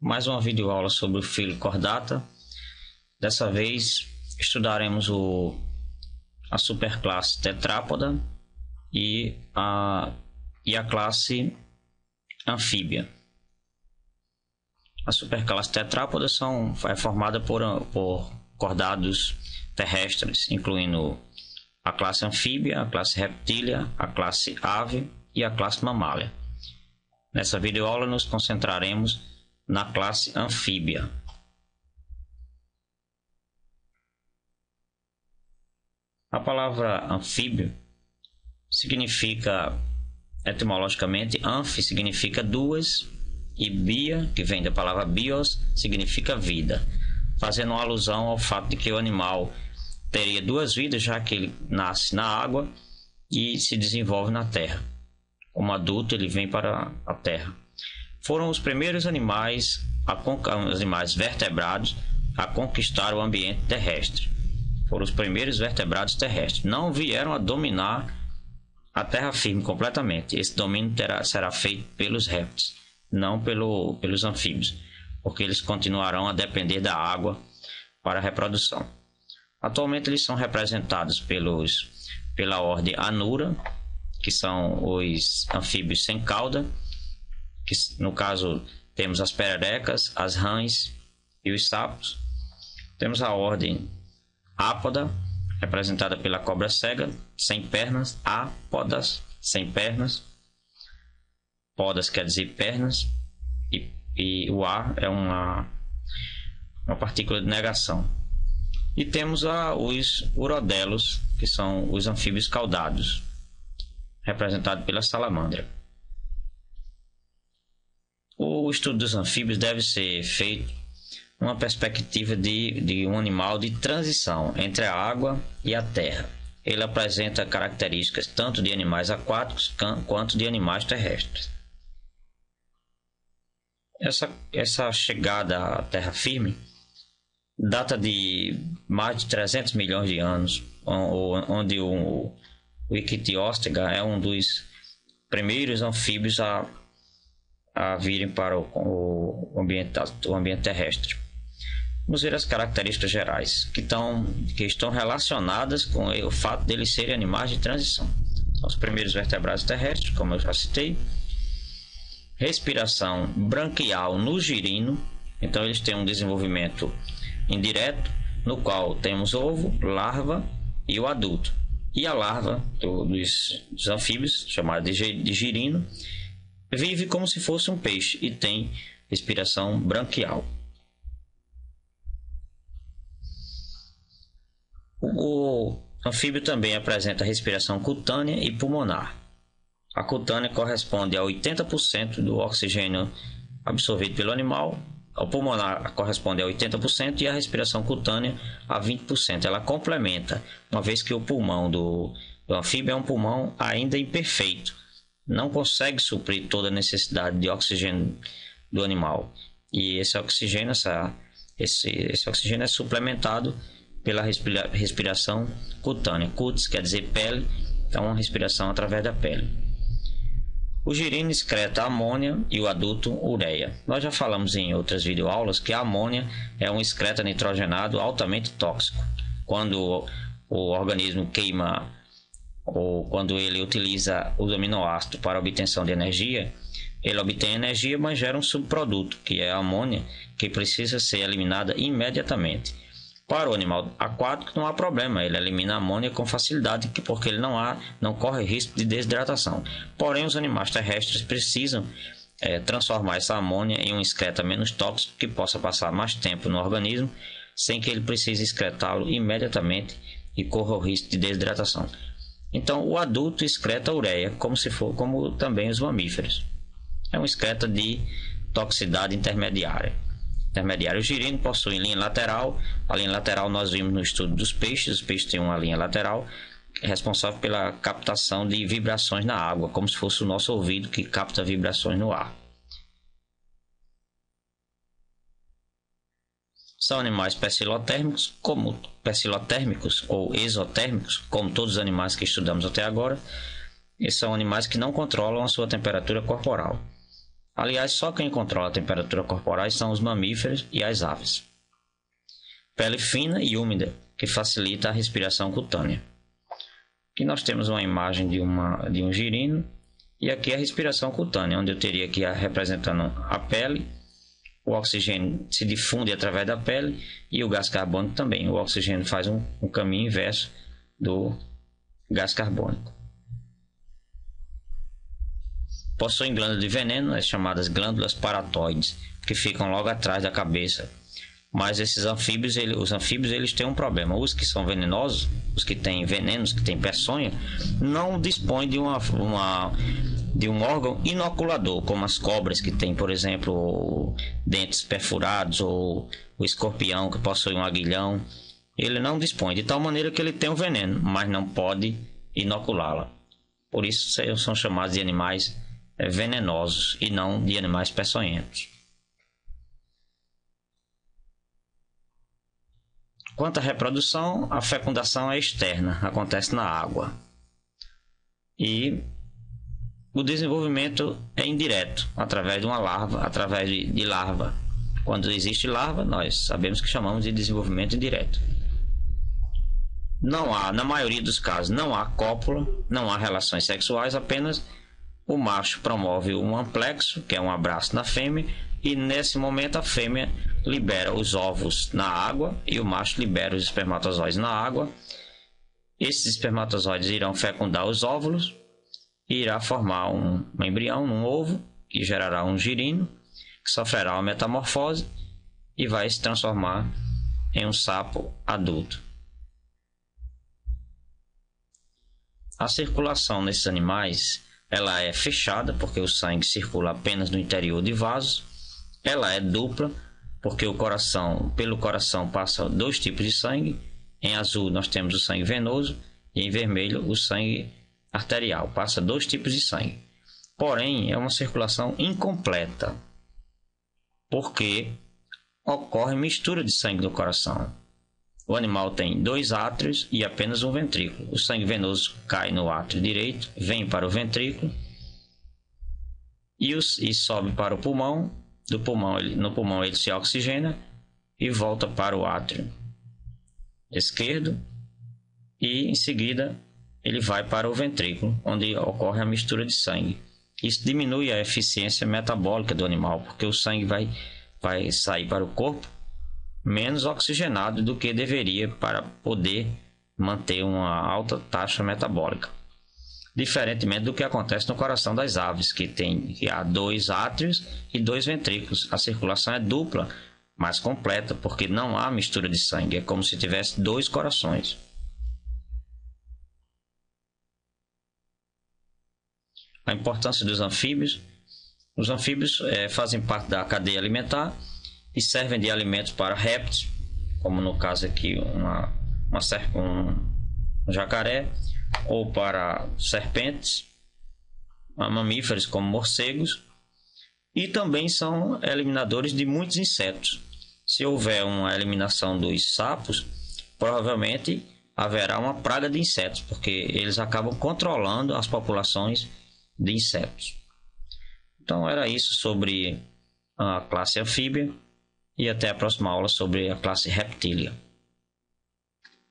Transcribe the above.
Mais uma videoaula sobre o filo cordata. Dessa vez estudaremos a superclasse tetrápoda e a classe anfíbia. A superclasse tetrápoda é formada por cordados terrestres, incluindo a classe anfíbia, a classe reptília, a classe ave e a classe mamália. Nessa videoaula nos concentraremos na classe anfíbia. A palavra anfíbio significa, etimologicamente, anf significa duas e bia, que vem da palavra bios, significa vida, fazendo uma alusão ao fato de que o animal teria duas vidas, já que ele nasce na água e se desenvolve na terra. Como adulto, ele vem para a terra. Foram os primeiros animais vertebrados a conquistar o ambiente terrestre. Foram os primeiros vertebrados terrestres. Não vieram a dominar a terra firme completamente. Esse domínio será feito pelos répteis, não pelos anfíbios, porque eles continuarão a depender da água para a reprodução. Atualmente eles são representados pela ordem Anura, que são os anfíbios sem cauda, que no caso temos as pererecas, as rãs e os sapos. Temos a ordem Ápoda, representada pela cobra cega, sem pernas, ápodas, sem pernas. Podas quer dizer pernas, e o A é uma partícula de negação. E temos os urodelos, que são os anfíbios caudados, representado pela salamandra. O estudo dos anfíbios deve ser feito numa perspectiva de um animal de transição entre a água e a terra. Ele apresenta características tanto de animais aquáticos quanto de animais terrestres. Essa chegada à terra firme data de mais de 300 milhões de anos, onde o Ichthyostega é um dos primeiros anfíbios a virem para o ambiente terrestre. Vamos ver as características gerais que estão relacionadas com o fato deles serem animais de transição. Os primeiros vertebrados terrestres, como eu já citei. Respiração branquial no girino. Então eles têm um desenvolvimento indireto, no qual temos ovo, larva e o adulto. E a larva dos anfíbios, chamada de girino, vive como se fosse um peixe e tem respiração branquial. O anfíbio também apresenta respiração cutânea e pulmonar. A cutânea corresponde a 80% do oxigênio absorvido pelo animal, o pulmonar corresponde a 80% e a respiração cutânea a 20%. Ela complementa, uma vez que o pulmão do anfíbio é um pulmão ainda imperfeito, não consegue suprir toda a necessidade de oxigênio do animal. E esse oxigênio é suplementado pela respiração cutânea. Cutis quer dizer pele, então uma respiração através da pele. O girino excreta amônia e o adulto ureia. Nós já falamos em outras videoaulas que a amônia é um excreto nitrogenado altamente tóxico. Quando o organismo queima ou quando ele utiliza os aminoácidos para obtenção de energia, ele obtém energia, mas gera um subproduto, que é a amônia, que precisa ser eliminada imediatamente. Para o animal aquático não há problema, ele elimina a amônia com facilidade, porque ele não corre risco de desidratação. Porém, os animais terrestres precisam transformar essa amônia em um excreto menos tóxico, que possa passar mais tempo no organismo, sem que ele precise excretá-lo imediatamente e corra o risco de desidratação. Então, o adulto excreta ureia, como também os mamíferos. É um excreto de toxicidade intermediária. O girino possui linha lateral. A linha lateral nós vimos no estudo dos peixes. Os peixes têm uma linha lateral responsável pela captação de vibrações na água, como se fosse o nosso ouvido que capta vibrações no ar. São animais pecilotérmicos ou exotérmicos, como todos os animais que estudamos até agora. E são animais que não controlam a sua temperatura corporal. Aliás, só quem controla a temperatura corporal são os mamíferos e as aves. Pele fina e úmida, que facilita a respiração cutânea. Aqui nós temos uma imagem de um girino, e aqui a respiração cutânea, onde eu teria aqui representando a pele. O oxigênio se difunde através da pele e o gás carbônico também. O oxigênio faz um caminho inverso do gás carbônico. Possuem glândulas de veneno, as chamadas glândulas paratóides, que ficam logo atrás da cabeça. Mas esses anfíbios, os anfíbios, eles têm um problema. Os que são venenosos, os que têm venenos, que têm peçonha, não dispõem de um órgão inoculador, como as cobras, que têm, por exemplo, dentes perfurados, ou o escorpião, que possui um aguilhão. Ele não dispõe, de tal maneira que ele tem um veneno, mas não pode inoculá-la. Por isso são chamados de animais venenosos e não de animais peçonhentos. Quanto à reprodução, a fecundação é externa, acontece na água. E o desenvolvimento é indireto, através de uma larva, através de larva. Quando existe larva, nós sabemos que chamamos de desenvolvimento indireto. Não há, na maioria dos casos, não há cópula, não há relações sexuais, apenas o macho promove um amplexo, que é um abraço na fêmea, e nesse momento a fêmea libera os ovos na água e o macho libera os espermatozoides na água. Esses espermatozoides irão fecundar os óvulos e irá formar um embrião, um ovo, que gerará um girino, que sofrerá uma metamorfose e vai se transformar em um sapo adulto. A circulação nesses animais, ela é fechada, porque o sangue circula apenas no interior de vasos. Ela é dupla, porque pelo coração passa dois tipos de sangue. Em azul nós temos o sangue venoso e em vermelho o sangue arterial. Passa dois tipos de sangue. Porém, é uma circulação incompleta, porque ocorre mistura de sangue no coração. O animal tem dois átrios e apenas um ventrículo. O sangue venoso cai no átrio direito, vem para o ventrículo e sobe para o pulmão. No pulmão ele se oxigena e volta para o átrio esquerdo, e em seguida ele vai para o ventrículo, onde ocorre a mistura de sangue. Isso diminui a eficiência metabólica do animal, porque o sangue vai sair para o corpo menos oxigenado do que deveria para poder manter uma alta taxa metabólica. Diferentemente do que acontece no coração das aves, que há dois átrios e dois ventrículos. A circulação é dupla, mais completa, porque não há mistura de sangue. É como se tivesse dois corações. A importância dos anfíbios. Os anfíbios fazem parte da cadeia alimentar e servem de alimentos para répteis, como no caso aqui um jacaré, ou para serpentes, mamíferos como morcegos, e também são eliminadores de muitos insetos. Se houver uma eliminação dos sapos, provavelmente haverá uma praga de insetos, porque eles acabam controlando as populações de insetos. Então era isso sobre a classe anfíbia, e até a próxima aula sobre a classe reptília.